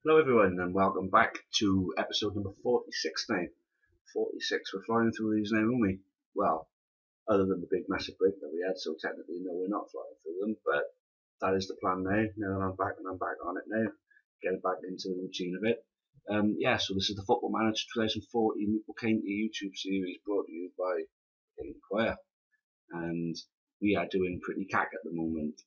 Hello everyone and welcome back to episode number 46 now. 46, we're flying through these now, aren't we? Well, other than the big massive break that we had, so technically no, we're not flying through them, but that is the plan now that I'm back and I'm back on it now, getting back into the routine of it. So this is the Football Manager 2014 Newport YouTube series brought to you by Inquire, and we are doing pretty cack at the moment.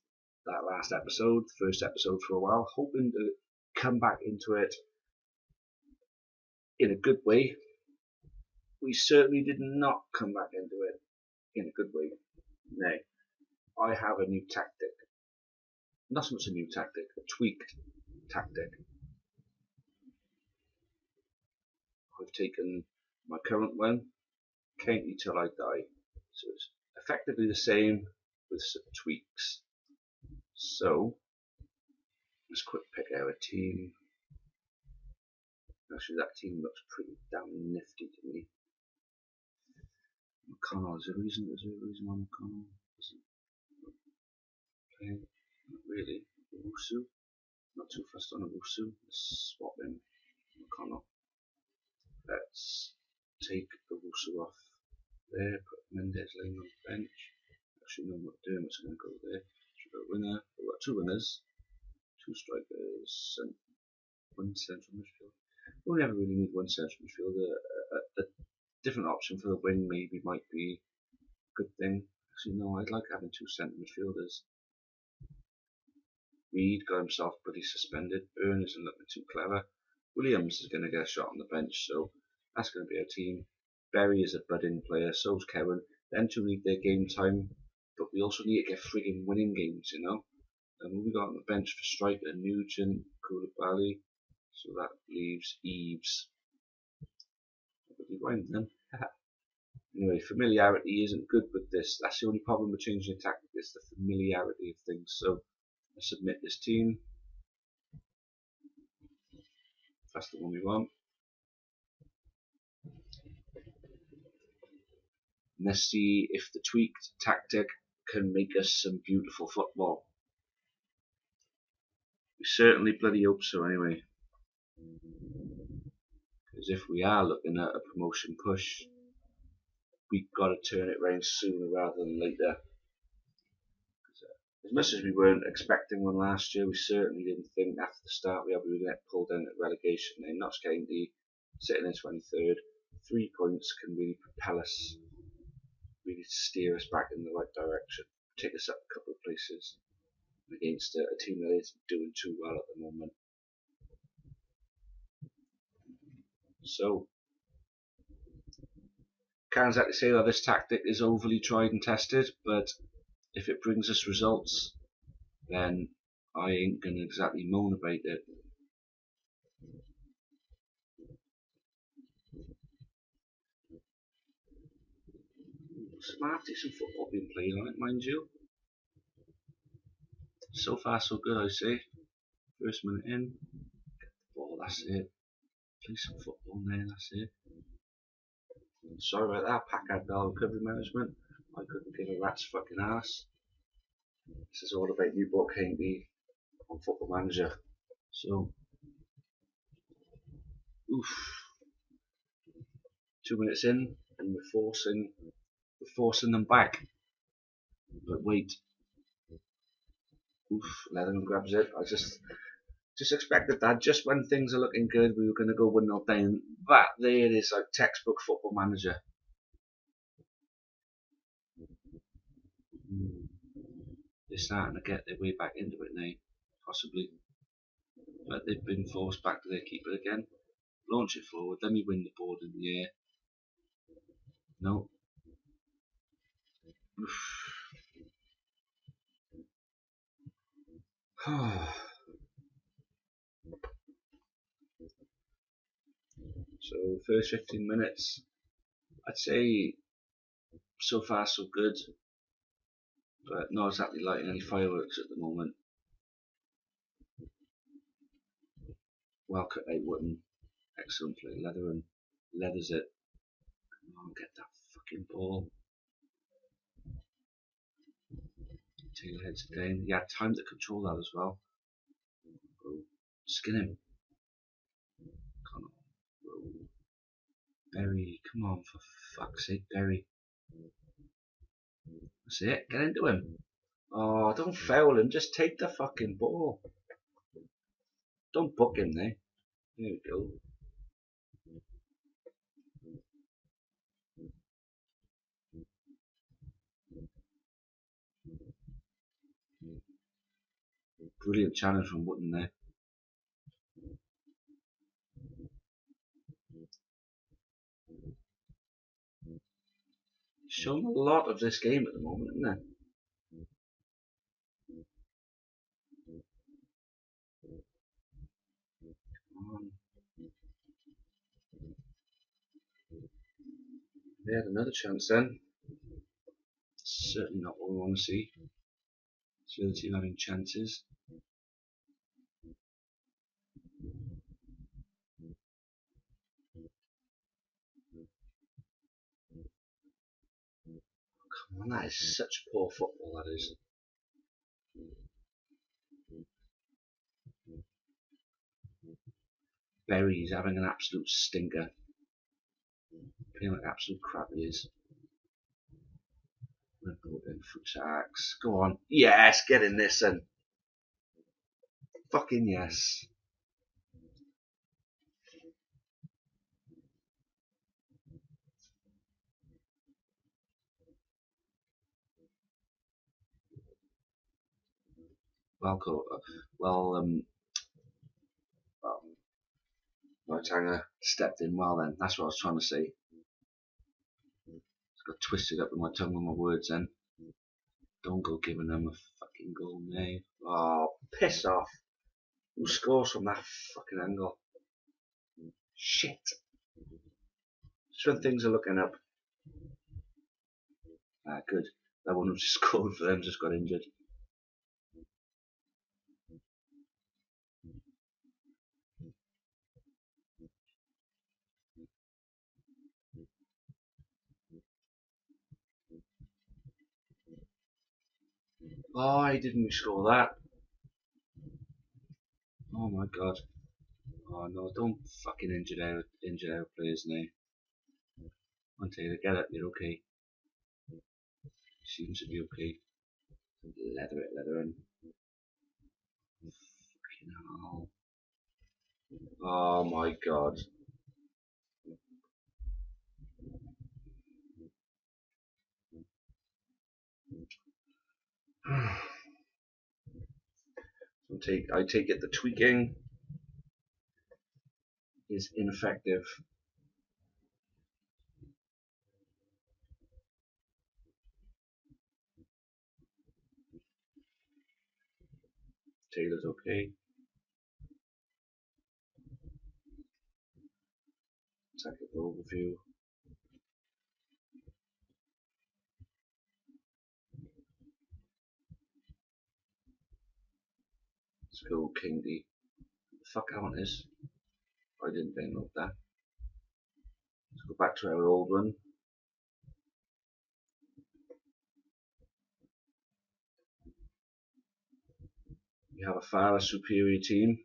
That last episode, the first episode for a while, hoping to come back into it in a good way. We certainly did not come back into it in a good way. Nay, I have a new tactic. Not so much a new tactic, a tweaked tactic. I've taken my current one, County Till I Die. So it's effectively the same with some tweaks. So, let's quick pick out a team. Actually, that team looks pretty damn nifty to me. McConnell, is there a reason why McConnell isn't playing? Not really. Owusu, not too fussed on Owusu. Let's swap in McConnell. Let's take Owusu off there, put Mendes laying on the bench. Actually, no, what Dermot's going to go there. Should go winner. We've got two winners, two strikers, and one central midfielder. We only ever really need one central midfielder. A different option for the wing maybe might be a good thing. Actually, no, I'd like having two centre midfielders. Reed got himself pretty suspended. Byrne isn't looking too clever. Williams is going to get a shot on the bench, so that's going to be our team. Berry is a budding player, so's Kevin. Them two need their game time, but we also need to get frigging winning games, you know. And who we got on the bench for striker? Nugent, Koulibaly. So that leaves Eves. Then. Anyway, familiarity isn't good with this. That's the only problem with changing a tactic, is the familiarity of things. So let's submit this team. That's the one we want. And let's see if the tweaked tactic can make us some beautiful football. We certainly bloody hope so anyway. Because if we are looking at a promotion push, we've got to turn it round sooner rather than later. As much as we weren't expecting one last year, we certainly didn't think after the start we were going to get pulled down at relegation. And Notts County sitting in 23rd, 3 points can really propel us, really steer us back in the right direction, take us up a couple of places against a team that isn't doing too well at the moment. So, can't exactly say that this tactic is overly tried and tested, but if it brings us results, then I ain't gonna exactly moan about it. Some half decent football being played on it, mind you. So far so good, I say. First minute in, get the ball, that's it. Play some football there, that's it. Sorry about that, Packard Bell recovery management. I couldn't give a rat's fucking ass. This is all about Newport County on Football Manager. So, 2 minutes in, and we're forcing them back. But wait, Leatherman grabs it. I just expected that. Just when things are looking good, we were going to go 1-0 down. That there it is, like textbook Football Manager. They're starting to get their way back into it now, possibly. But they've been forced back to their keeper again. Launch it forward, then we win the board in the air. No. So first 15 minutes, I'd say so far so good, but not exactly lighting any fireworks at the moment. Well cut out Wooden, excellent play. Leatherman leathers it. Come on, get that fucking ball. Taylor heads it down. He had time to control that as well. Skin him. Berry, come on, for fuck's sake, Berry. That's it, get into him. Oh, don't foul him, just take the fucking ball. Don't book him there. There we go. Brilliant challenge from Wootton there. Shown a lot of this game at the moment, isn't it? They had another chance then. Certainly not what we want to see. It's the other team having chances. Come on, that is such poor football, that is. Berry's having an absolute stinker. Playing like absolute crap he is. Futsax. Go on. Yes, get in this then. Fucking yes. Motanger stepped in well then. That's what I was trying to say. Got twisted up with my tongue with my words then. Don't go giving them a fucking goal, mate. Oh, piss off. Who scores from that fucking angle? Shit. Just when things are looking up. Ah, good. That one who just scored for them just got injured. Why didn't we score that? Oh my god. Oh no, don't fucking injure our players now. I'll tell you, get it, you're okay. Seems to be okay. Leather in. Fucking hell. Oh my god. I take it the tweaking is ineffective. Taylor's okay. Tactical overview. Let's go King D. The fuck out is? I didn't download that. Let's go back to our old one. We have a far superior team.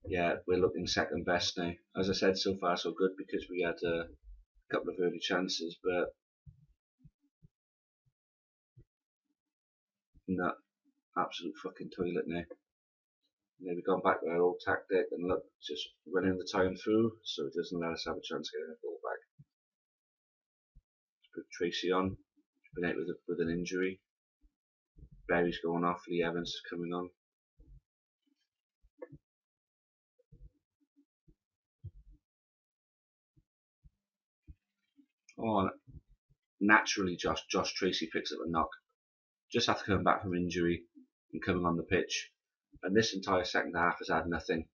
Yeah, we're looking second best now. As I said, so far so good because we had a couple of early chances, but no, absolute fucking toilet now. Now we've gone back to our old tactic and look, just running the time through so it doesn't let us have a chance of getting a goal back. Let's put Tracy on. He's been out with an injury. Berry's going off. Lee Evans is coming on. Oh, naturally, Josh Tracy picks up a knock. Just after coming back from injury and coming on the pitch. And this entire second half has had nothing.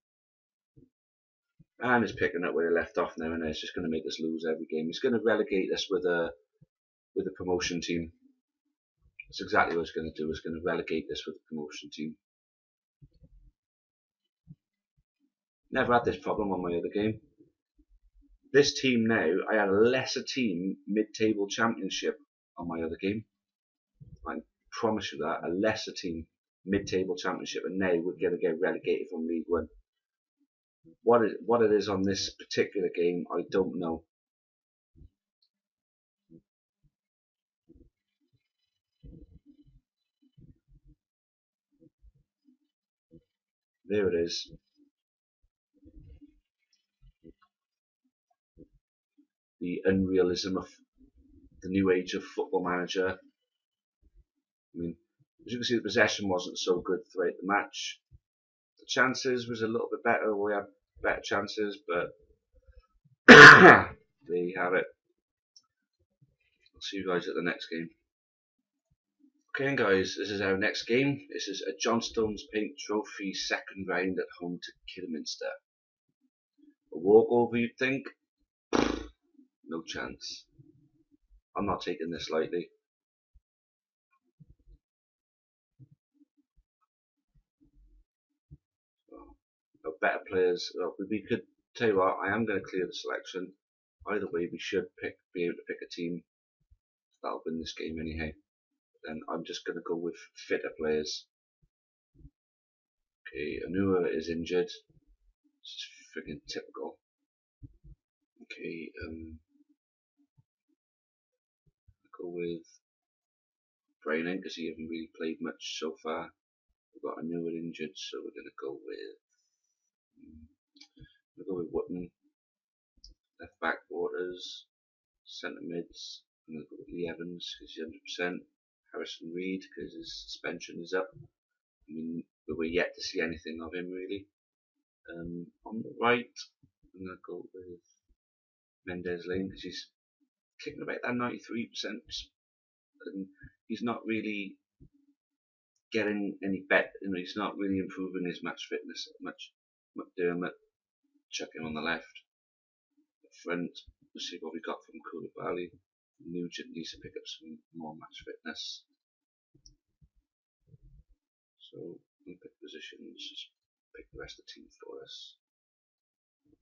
And is picking up where he left off now, and it's just going to make us lose every game. He's going to relegate us with a promotion team. That's exactly what it's going to do. It's going to relegate us with a promotion team. Never had this problem on my other game. This team now, I had a lesser team mid-table championship on my other game. I promise you that, a lesser team mid-table championship, and now we're going to get relegated from League One. What it is on this particular game, I don't know. There it is. The unrealism of the new age of Football Manager. I mean, as you can see, the possession wasn't so good throughout the match. The chances was a little bit better. We had better chances, but there you have it. I'll see you guys at the next game. Okay, guys, this is our next game. This is a Johnstone's Paint Trophy second round at home to Kidderminster. A walkover, you'd think? No chance. I'm not taking this lightly. Better players. We could tell you what. I am going to clear the selection. Either way, we should be able to pick a team that'll win this game anyhow. Then I'm just going to go with fitter players. Okay, Anua is injured. This is friggin' typical. Okay, I'll go with Braining because he hasn't really played much so far. We've got Anua injured, so we're going to go with Wootton. Left back Waters. Centre mids. I'm going to go with Lee Evans because he's 100%. Harrison Reed because his suspension is up. I mean, we're yet to see anything of him really. On the right, I'm going to go with Mendes Lane because he's kicking about that 93%. And he's not really getting any better. You know, he's not really improving his match fitness much. McDermott, chuck him on the left. Up front, let's see what we got from Koulibaly. Nugent needs to pick up some more match fitness. So, we'll pick positions, just pick the rest of the team for us.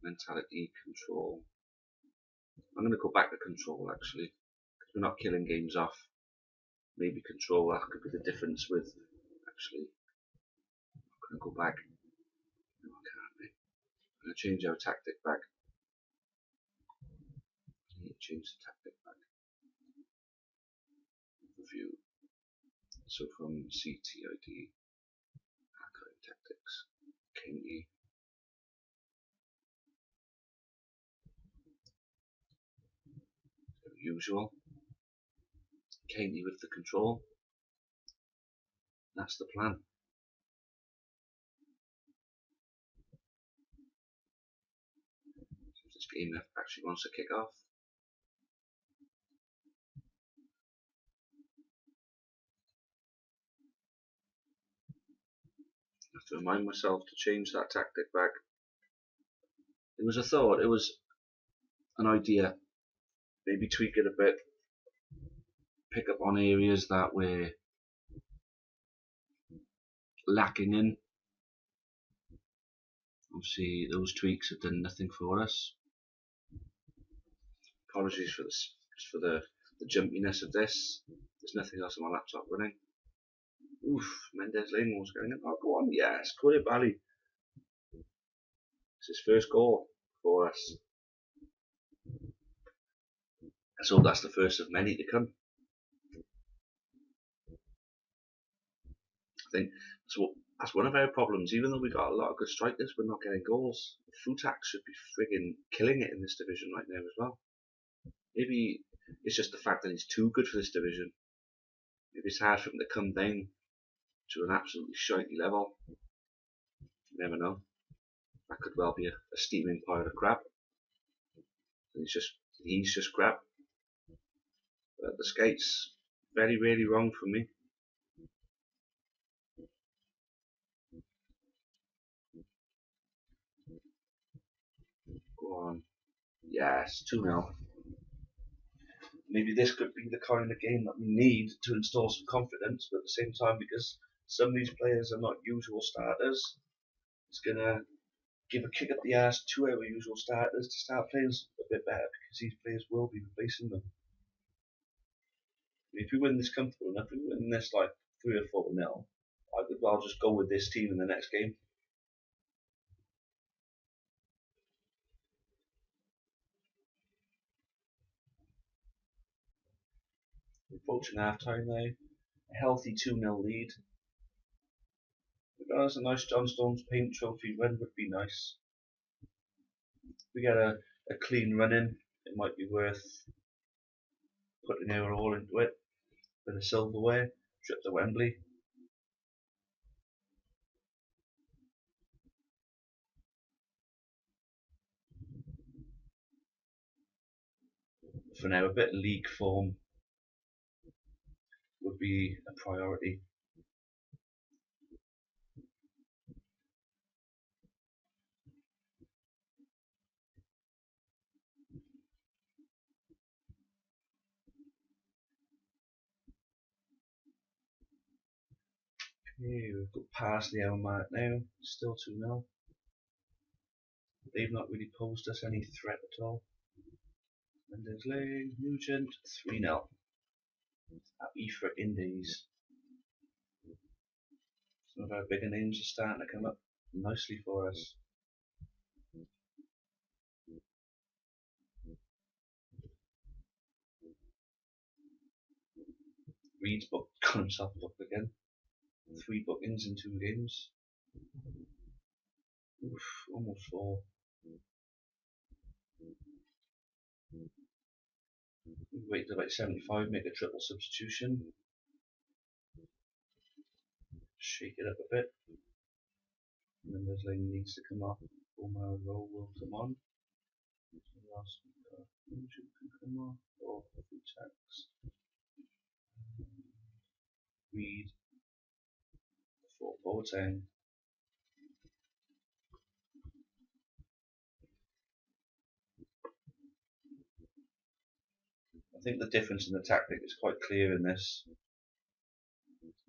Mentality, control. I'm going to go back to control actually, because we're not killing games off. Maybe control, that could be the difference with actually. I'm going to go back. No, I can't. I'm going to change our tactic back. I need to change the tactic back. Review. So from CTID, archive tactics, Kingy. Usual. Caney with the control. That's the plan. So this game actually wants to kick off. I have to remind myself to change that tactic back. It was a thought, it was an idea. Maybe tweak it a bit. Pick up on areas that we're lacking in. Obviously, those tweaks have done nothing for us. Apologies for this, for the jumpiness of this. There's nothing else on my laptop running. Oof, Mendes Lane was going in. Oh, go on, yes, Koulibaly. It's his first goal for us. So that's the first of many to come. I think that's one of our problems. Even though we got a lot of good strikers, we're not getting goals. Futak should be friggin' killing it in this division right now as well. Maybe it's just the fact that he's too good for this division. Maybe it's hard for him to come down to an absolutely shitey level. You never know. That could well be a steaming pile of crap. And he's just crap. But the skate's very rarely wrong for me. Go on. Yes, 2-0. Maybe this could be the kind of game that we need to install some confidence, but at the same time, because some of these players are not usual starters, it's going to give a kick up the arse to our usual starters to start playing a bit better, because these players will be replacing them. If we win this comfortable enough, if we win this like 3 or 4-0, I could well just go with this team in the next game. Approaching half time now. A healthy 2-0 lead. To be honest, a nice John Stones Paint Trophy win would be nice. If we get a clean run in, it might be worth putting our all into it. With a silverware, trip to Wembley. For now, a bit of league form would be a priority. Okay, we've got past the hour mark now, still 2-0. They've not really posed us any threat at all. Mendes Lane, Nugent, 3-0. Happy frickin' days. Some of our bigger names are starting to come up nicely for us. Reed's got himself booked again. 3 bookings in 2 games. Oof, almost 4. Wait till about 75, make a triple substitution. Shake it up a bit. Mendes Lane needs to come up. Omar Rowe will come on. Last Nugent can come off. Or free tax. Reed for Boateng. I think the difference in the tactic is quite clear in this.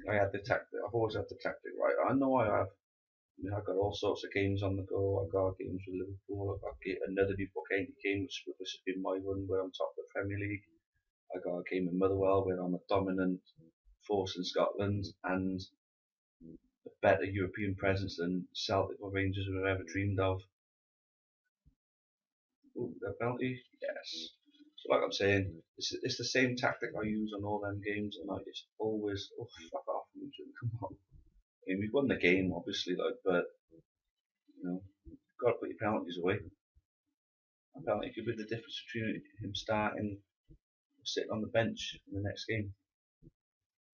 I had the tactic. I've always had the tactic right. I know I have. I mean, I've got all sorts of games on the go. I've got games with Liverpool. I've got another Newport game which has been my run where I'm top of the Premier League. I got a game in Motherwell where I'm a dominant force in Scotland and a better European presence than Celtic or Rangers would have ever dreamed of. Ooh, that penalty? Yes. So like I'm saying, it's the same tactic I use on all them games, and I just always, oh fuck off, come on. I mean, we've won the game, obviously, like, but you know, you've got to put your penalties away. A penalty could be the difference between him starting or sitting on the bench in the next game.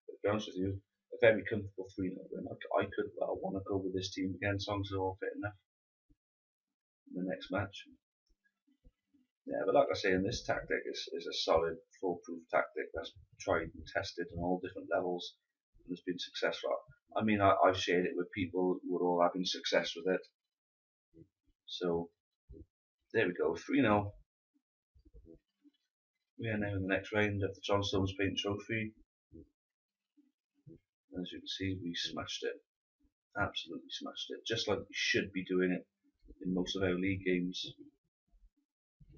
But to be honest with you, a very comfortable 3-0 win. I could well want to go with this team again, as long as they're all fit enough in the next match. Yeah, but like I say, in this tactic is a solid, foolproof tactic that's tried and tested on all different levels and has been successful. I mean, I've shared it with people who are all having success with it. So, there we go, 3-0. We are now in the next round of the John Stones Paint Trophy. And as you can see, we smashed it. Absolutely smashed it. Just like we should be doing it in most of our league games.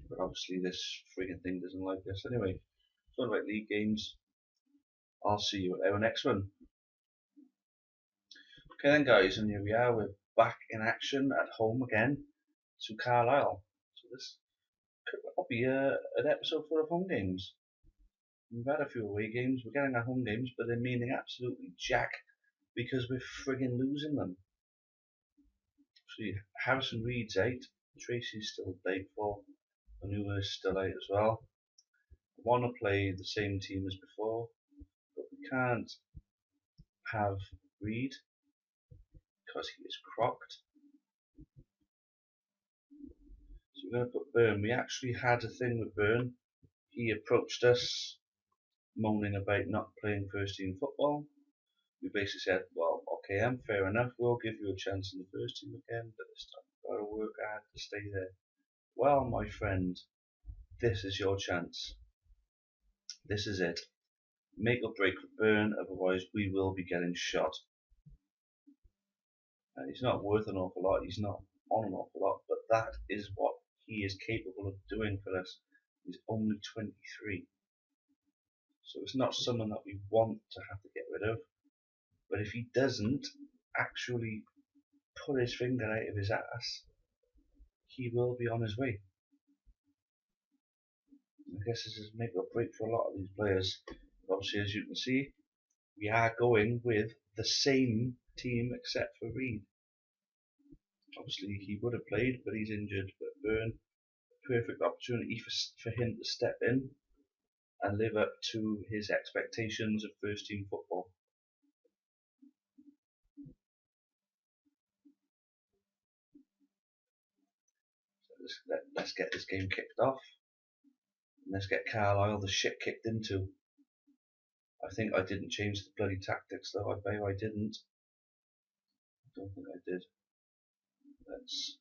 But obviously this frigging thing doesn't like this. Anyway, talking about league games, I'll see you at our next one. Okay then guys, and here we are, we're back in action at home again to Carlisle. So this could well be an episode full of home games. We've had a few away games, we're getting our home games, but they're meaning absolutely jack because we're frigging losing them. See, Harrison Reed's 8, Tracy's still doubtful, Anua is still out as well. I want to play the same team as before, but we can't have Reed because he is crocked. So we're going to put Byrne. We actually had a thing with Byrne. He approached us moaning about not playing first team football. We basically said, well, okay, fair enough, we'll give you a chance in the first team again, but this time you've got to work hard to stay there. Well, my friend, this is your chance. This is it. Make or break for Byrne, otherwise we will be getting shot. And he's not worth an awful lot, he's not on an awful lot, but that is what he is capable of doing for us. He's only 23. So it's not someone that we want to have to get rid of. But if he doesn't actually put his finger out of his ass, he will be on his way. I guess this is make or break for a lot of these players. Obviously, as you can see, we are going with the same team except for Reed. Obviously, he would have played, but he's injured. But Byrne, perfect opportunity for him to step in and live up to his expectations of first team football. So let's get this game kicked off. And let's get Carlisle the shit kicked into. I think I didn't change the bloody tactics though. I bet I didn't. I don't think I did. Let's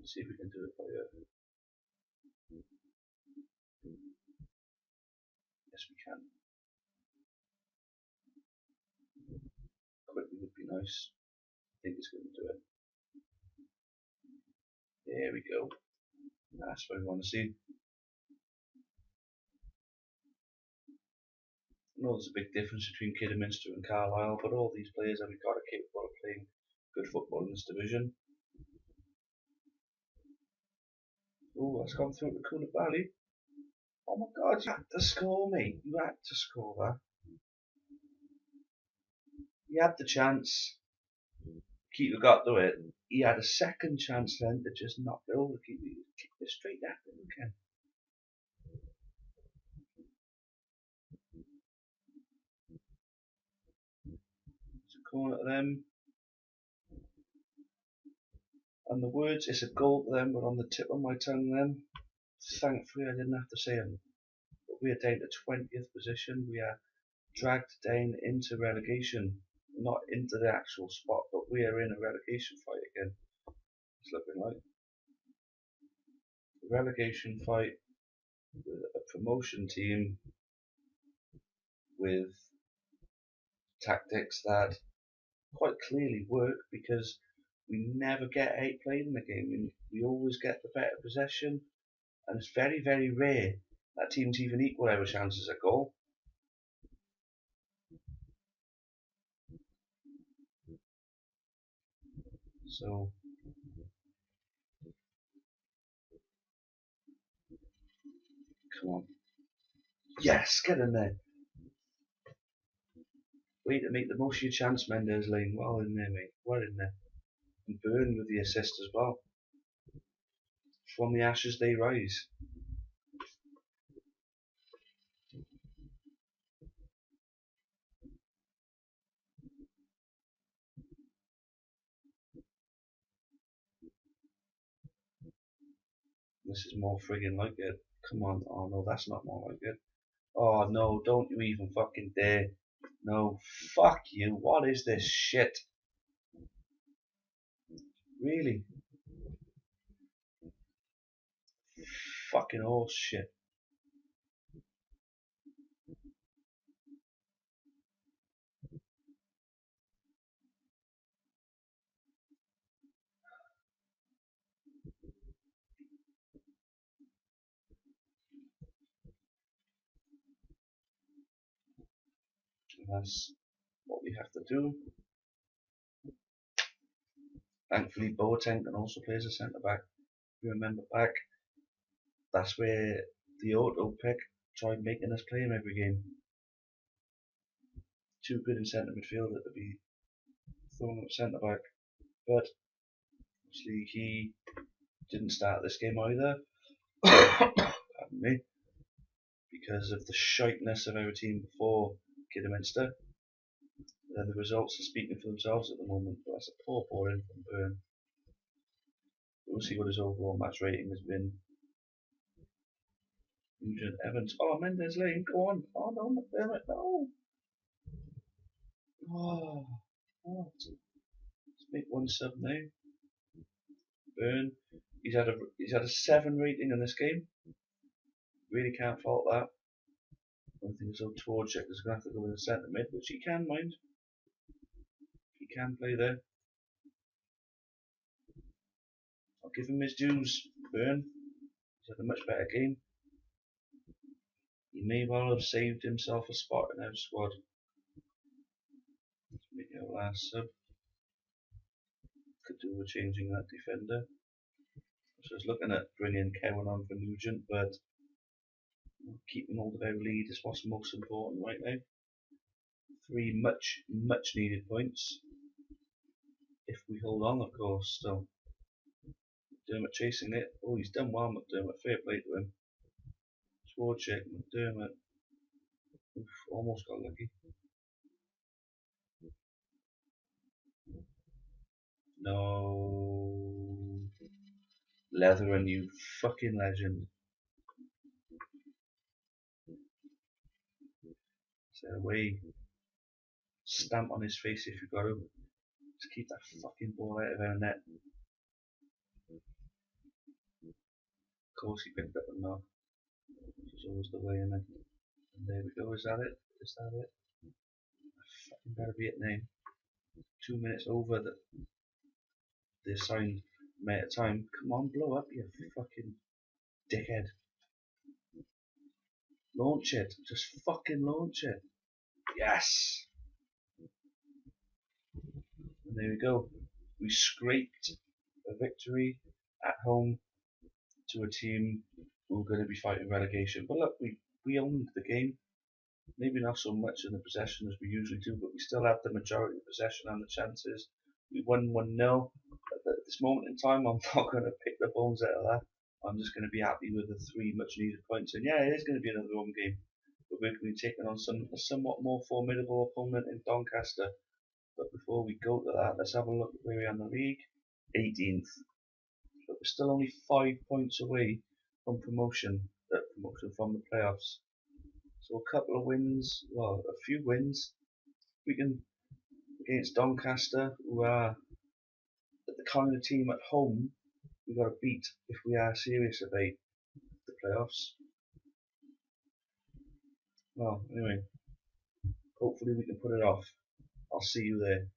see if we can do it by yes, we can. Quickly would be nice. I think it's going to do it. There we go. That's what we want to see. I know there's a big difference between Kidderminster and Carlisle, but all these players have got are capable of playing good football in this division. Oh, that's gone through to Cooler Valley. Oh my God, you had to score, mate. You had to score that. You had the chance. Keeper got to it. He had a second chance then to just knock it over. Keeper kicked it straight at him again. It's a corner to them. And the words, it's a goal to them, were on the tip of my tongue then. Thankfully, I didn't have to say them. But we are down to 20th position. We are dragged down into relegation. Not into the actual spot, but we are in a relegation fight again. It's looking like. A relegation fight with a promotion team with tactics that quite clearly work because we never get outplayed in the game. We always get the better possession, and it's very, very rare that teams even equal our chances at goal. So come on, yes, get in there. Way to make the most of your chance, Mendes Lane. Well in there, mate. Well in there. And Byrne with the assist as well. From the ashes they rise. This is more friggin' like it. Come on. Oh no, that's not more like it. Oh no, don't you even fucking dare. No, fuck you. What is this shit? Really? Fucking horse shit. That's what we have to do. Thankfully, Boateng can also play as a centre back. If you remember back, that's where the auto pick tried making us play him every game. Too good in centre midfielder to be thrown at centre back. But obviously, he didn't start this game either. Pardon me. Because of the shiteness of our team before Kidderminster. The results are speaking for themselves at the moment, but that's a poor ball in from Byrne. We'll see what his overall match rating has been. Nugent Evans. Oh, Mendes Lane, go on. Oh no, McDermott, no. Oh, what? Let's make one sub now. Byrne. He's had a 7 rating in this game. Really can't fault that. One thing is Torchek is going to have to go in the centre mid, which he can mind. He can play there. I'll give him his dues, Byrne. He's had a much better game. He may well have saved himself a spot in our squad. Let's make it our last sub. Could do with changing that defender. So I was looking at bringing Cowan on for Nugent, but Keeping Alderweireld lead is what's most important right now. 3 much needed points. If we hold on, of course, still. McDermott chasing it. Oh, he's done well, McDermott. Fair play to him. Towards it, McDermott. Oof, almost got lucky. No. Leatherin, you fucking legend. Stay away. Stamp on his face if you got him. Just keep that fucking ball out of our net. Of course he picked up the knock. Which is always the way in it. And there we go, is that it? Is that it? Fucking better be it now. 2 minutes over the assigned amount of time. Come on, blow up, you fucking dickhead. Launch it. Just fucking launch it. Yes! And there we go. We scraped a victory at home to a team who are going to be fighting relegation. But look, we owned the game. Maybe not so much in the possession as we usually do, but we still had the majority of possession and the chances. We won 1-0. At this moment in time, I'm not going to pick the bones out of that. I'm just going to be happy with the 3 much needed points. And yeah, it is going to be another home game. But we're going to be taking on a somewhat more formidable opponent in Doncaster. But before we go to that, let's have a look at where we are in the league. 18th. But we're still only 5 points away from promotion from the playoffs. So a couple of wins, well, a few wins. We can against Doncaster, who are the kind of team at home we've got to beat if we are serious about the playoffs. Well, anyway, hopefully we can put it off. I'll see you there.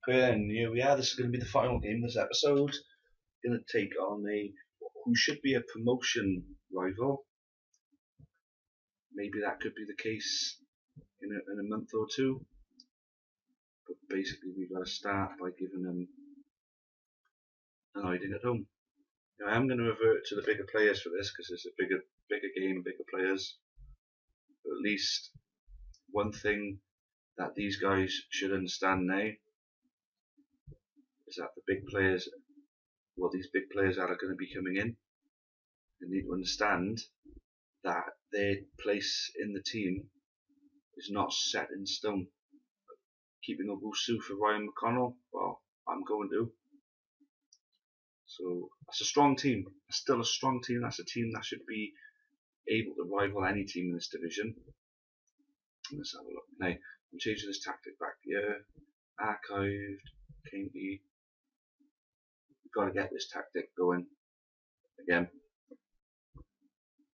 Okay then, here we are. This is going to be the final game of this episode. Going to take on who should be a promotion rival. Maybe that could be the case in a month or two. But basically we've got to start by giving them an hiding at home. Now, I'm going to revert to the bigger players for this because it's a bigger game, bigger players. But at least one thing that these guys should understand now is that the big players, well, these big players that are going to be coming in, they need to understand that their place in the team is not set in stone. Keeping Owusu for Ryan McConnell, well, I'm going to. So that's a strong team. That's still a strong team. That's a team that should be able to rival any team in this division. Let's have a look. Now, I'm changing this tactic back here. Archived. Kinky. We've got to get this tactic going again.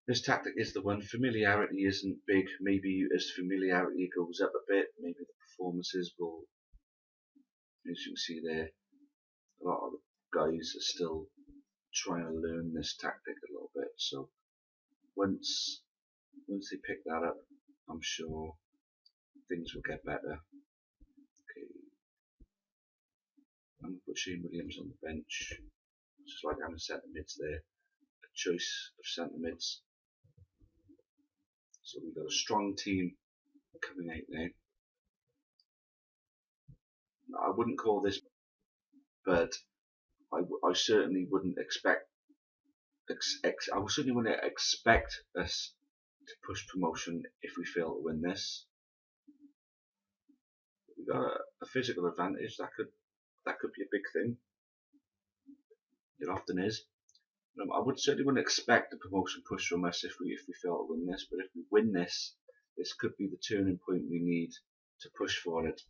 This tactic is the one. Familiarity isn't big. Maybe as familiarity goes up a bit, maybe the performances will, as you can see there, a lot of the guys are still trying to learn this tactic a little bit. So once they pick that up, I'm sure things will get better. Okay, I'm going to put Shane Williams on the bench, just like having centre mids there. A choice of centre mids. So we've got a strong team coming out now. I wouldn't call this, but I certainly wouldn't expect. I certainly wouldn't expect us to push promotion if we fail to win this. We've got a physical advantage that could be a big thing. It often is. I certainly wouldn't expect a promotion push from us if we fail to win this. But if we win this, this could be the turning point we need to push for it.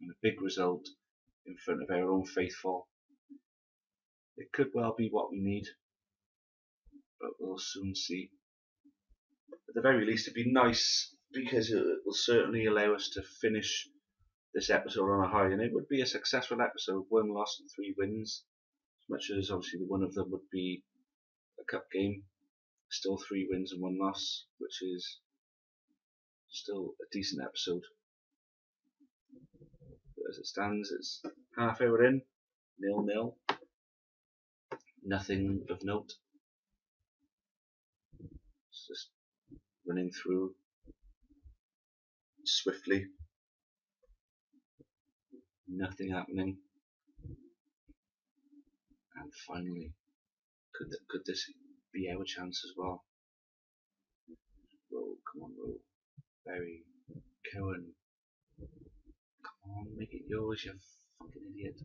And a big result in front of our own faithful. It could well be what we need, but we'll soon see. At the very least, it'd be nice because it will certainly allow us to finish this episode on a high, and it would be a successful episode. 1 loss and 3 wins, as much as obviously one of them would be a cup game. Still 3 wins and 1 loss, which is still a decent episode. But as it stands, it's half hour in. 0-0. Nothing of note. It's just running through swiftly. Nothing happening. And finally, could this be our chance as well? Roll, come on, roll. Barry, Cohen. Come on, make it yours, you fucking idiot.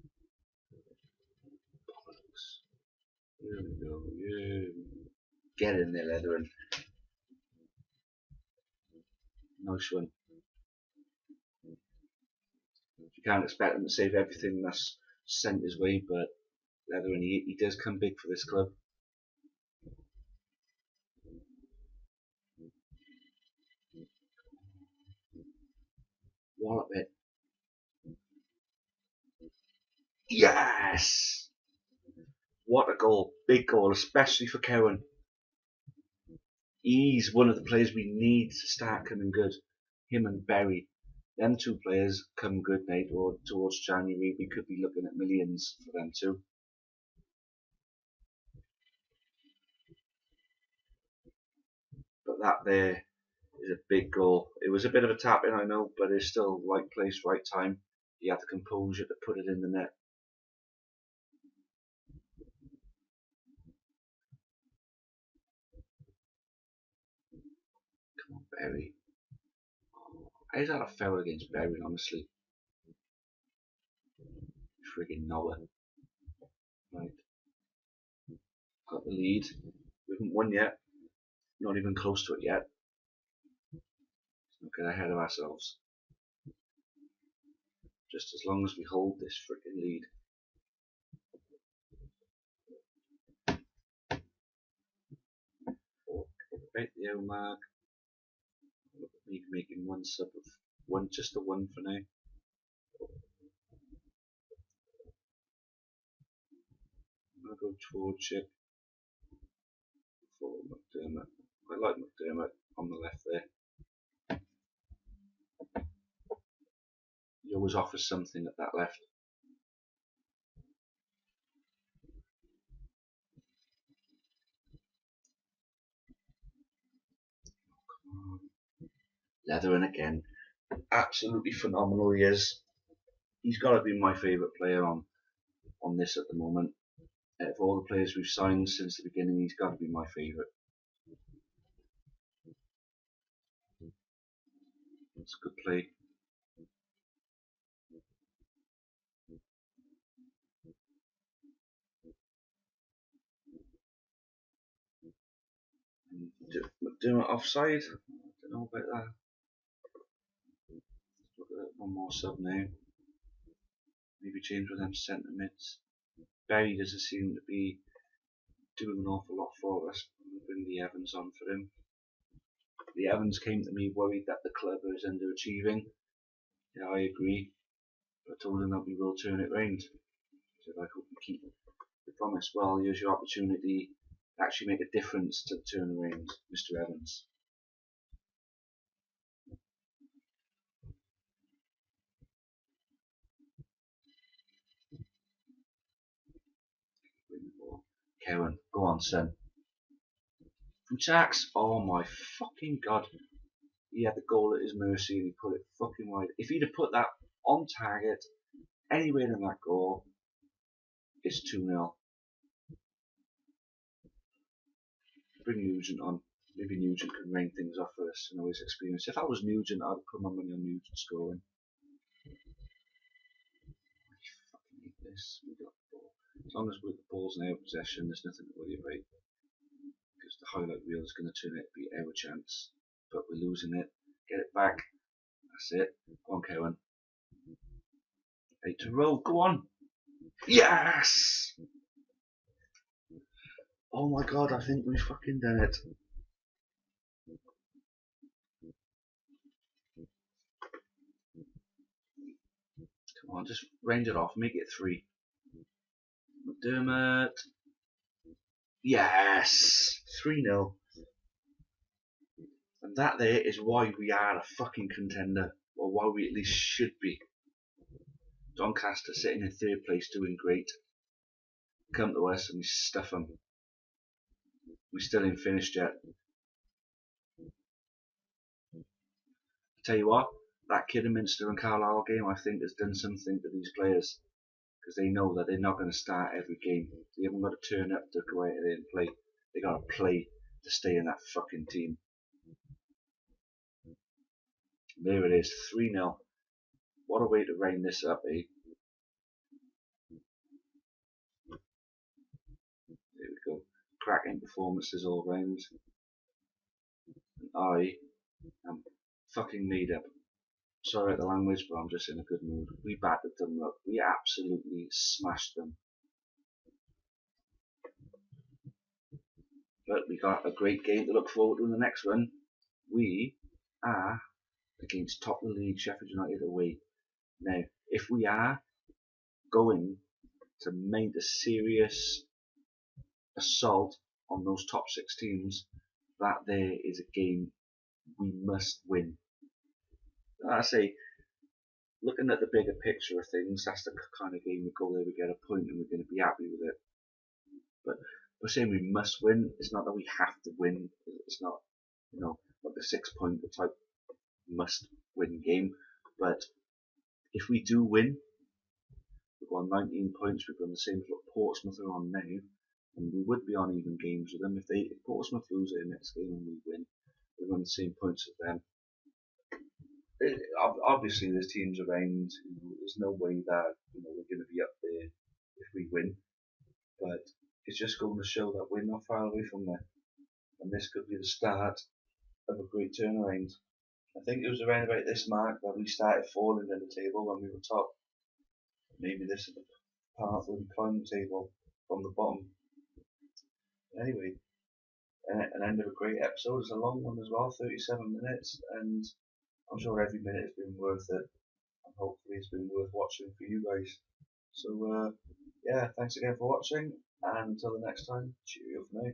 Bollocks. Here we go, yeah. Get in there, Leatherin. Nice one. You can't expect him to save everything that's sent his way, but Leatherin, he does come big for this club. Wallop it. Yes! What a goal. Big goal, especially for Cohen. He's one of the players we need to start coming good. Him and Berry. Them two players come good now towards January. We could be looking at millions for them too. But that there is a big goal. It was a bit of a tap in, I know, but it's still right place, right time. He had the composure to put it in the net. Come on, Berry. How's that a foul against Berry, honestly? Friggin' Noah. Right. Got the lead. We haven't won yet. Not even close to it yet. Let's not get ahead of ourselves. Just as long as we hold this frickin' lead. About the hour mark. Look at me making one sub of one, just a one for now. I'm gonna go towards it for McDermott. I like McDermott on the left there. He always offers something at that left. Leatherin again. Absolutely phenomenal he is. He's got to be my favourite player on this at the moment. Out of all the players we've signed since the beginning, he's got to be my favourite. It's a good play. McDermott offside. I don't know about that. Look at that, one more sub now. Maybe change with them centre mids. Barry doesn't seem to be doing an awful lot for us. We'll bring the Evans on for him. The Evans came to me worried that the club is underachieving. Yeah, I agree. But I told him that we will turn it round. So I hope we keep the promise. Well, here's your opportunity to actually make a difference to turn around, Mr. Evans. Cohen, go on, son. From Tax, oh my fucking god. He had the goal at his mercy and he put it fucking wide. If he'd have put that on target, anywhere in that goal, it's 2-0. Bring Nugent on. Maybe Nugent can rein things off for us, you know, his experience. If I was Nugent, I'd put my money on Nugent scoring. I fucking hate this. We got the ball. As long as the ball's in our possession, there's nothing to worry about. Because the highlight reel is going to turn out to be our chance. But we're losing it. Get it back. That's it. Go on, Cohen. 8 to roll. Go on. Yes! Oh my god, I think we've fucking done it. Come on, just range it off. Make it 3. McDermott. Yes! 3-0. And that there is why we are a fucking contender. Or why we at least should be. Doncaster sitting in 3rd place doing great. come to us and we stuff them. We still ain't finished yet. Tell you what, that Kidderminster and Carlisle game I think has done something to these players, because they know that they're not going to start every game. They haven't got to turn up to go out there and play. They got to play to stay in that fucking team. There it is, 3-0. What a way to round this up, eh? There we go. Cracking performances all round. And I am fucking made up. Sorry about the language, but I'm just in a good mood. We battered them up. We absolutely smashed them. But we got a great game to look forward to in the next one. We are against top of the league, Sheffield United away. Now, if we are going to mount a serious assault on those top 6 teams, that there is a game we must win. I say, looking at the bigger picture of things, that's the kind of game we go there, we get a point and we're going to be happy with it. But we're saying we must win. It's not that we have to win. It's not, like the 6-point type must win game. But if we do win, we've got 19 points. We've done the same as what Portsmouth are on now, and we would be on even games with them. If Portsmouth lose their next game and we win, we're on the same points as them. Obviously, there's teams around. There's no way that we're going to be up there if we win, but it's just going to show that we're not far away from there, and this could be the start of a great turnaround. I think it was around about this mark that we started falling in the table when we were top. Maybe this is the path where we climb the table from the bottom. Anyway, an end of a great episode. It's a long one as well, 37 minutes, and I'm sure every minute has been worth it, and hopefully it's been worth watching for you guys. So yeah, thanks again for watching, and until the next time, cheerio for now.